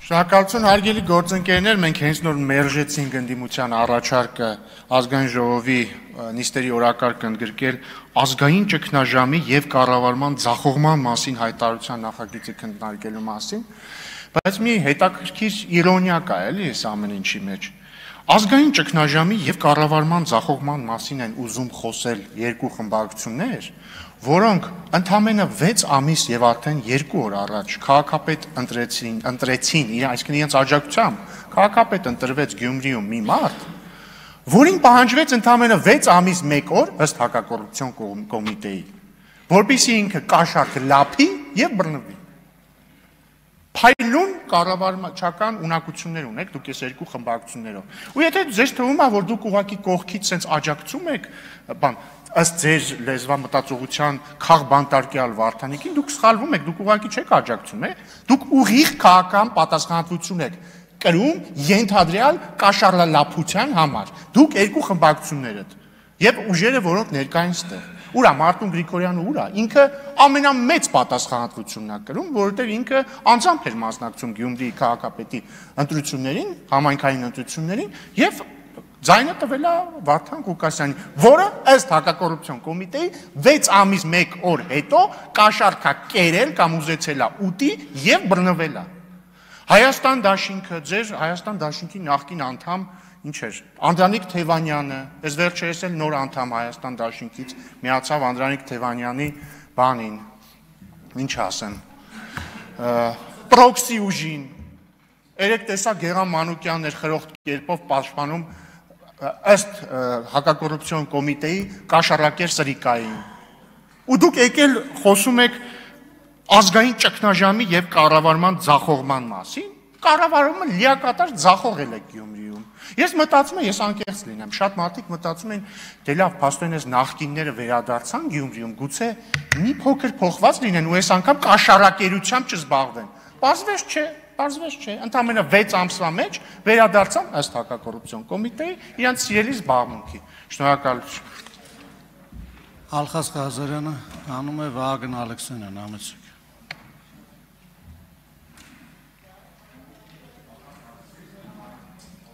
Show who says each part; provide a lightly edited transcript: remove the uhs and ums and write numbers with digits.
Speaker 1: Շնորհակալություն հարգելի գործընկերներ, մենք հենց նոր մերժեցինք ընդդիմության առաջարկը ազգային ժողովի նիստերի օրակարգը ընդգրկել ազգային ճգնաժամի եւ կառավարման ձախողման մասին հայտարարության նախագիծը քննարկելու մասին, բայց մի հետաքրքիր իրոնիա կա էլի այս ամեն ինչի մեջ։ Ազգային ճգնաժամի եւ կառավարման ձախողման մասին են ուզում խոսել երկու խմբակցություններ, որոնք ընդամենը 6 ամիս եւ արդեն 2 օր առաջ քաղաքապետ ընտրեցին, այսինքն իրենց աջակցությամբ քաղաքապետ ընտրվեց Գյումրիում մի մարդ, որին պահանջվեց ընդամենը 6 ամիս 1 օր ըստ հակակոռուպցիոն կոմիտեի, որպեսզի ինքը կաշառք լափի եւ բռնվի։ Փայլուն կառավարչական ունակություններ ունեք դուք այս երկու խմբակցություններով։ Ու եթե ձեզ թվում է, որ դուք ուղղակի կողքից sense աջակցում եք, ըստ ձեր լեզվամտածողության քաղբանտարկյալ Վարդանիկին, դուք սխալվում եք, դուք ուղղակի չեք աջակցում, դուք ուղիղ քաղաքական պատասխանատվություն եք կրում ենթադրյալ կաշառլափության համար։ Դուք երկու խմբակցություններդ եւ ուժերը, որոնք ներկա են ստեղ։ Ուրա Մարտուն Գրիգորյանը ուրա, ինքը ամենամեծ պատասխանատվությունն է կրում, որովհետև ինքը անձամբ էր մասնակցում Գյումրիի քաղաքապետի ընտրություններին, համայնքային ընտրություններին եւ ձայնը տվել է Վարդան Ղուկասյանին, որը ըստ հակակոռուպցիոն կոմիտեի 6 ամիս 1 օր հետո կաշառք է կերել կամ ուզեցել է ուտի եւ բռնվել է։ Հայաստան դաշինքը, ձեր Հայաստան դաշինքի նախկին անդամ ինչ էր, Անդրանիկ Թևանյանը, այս վերջերս էլ նոր անդամ Հայաստան դաշինքից միացավ Անդրանիկ Թևանյանի բանին, ինչ ասեմ, պրոքսի ուժին, երեք տեսա Գեղամ Մանուկյանն էր խրոխտ կերպով պաշտպանում ըստ հակակոռուպցիոն կոմիտեի կաշառակեր Սրիկային։ Ու դուք եկել խոսում եք ազգային ճգնաժամի եւ կառավարման ձախողման մասին, կառավարումը լիակատար ձախողել է Գյումրիում։ Ես մտածում եմ, ես անկեղծ լինեմ, շատ մարդիկ մտածում են, դե լավ, փաստորեն այս նախկինները վերադարձան Գյումրիում, գուցե մի փոքր փոխված լինեն ու այս անգամ կաշառակերությամբ չզբաղվեն։ Պարզվեց չէ, ընդամենը 6 ամսվա մեջ վերադարձան ըստ հակակոռուպցիոն կոմիտեի իրենց սիրելի զբաղմունքի։ Շնորհակալություն։
Speaker 2: Ալխաս Ղազարյանը, անում է Վահագն Ալեքսանյան, ամեցուկ։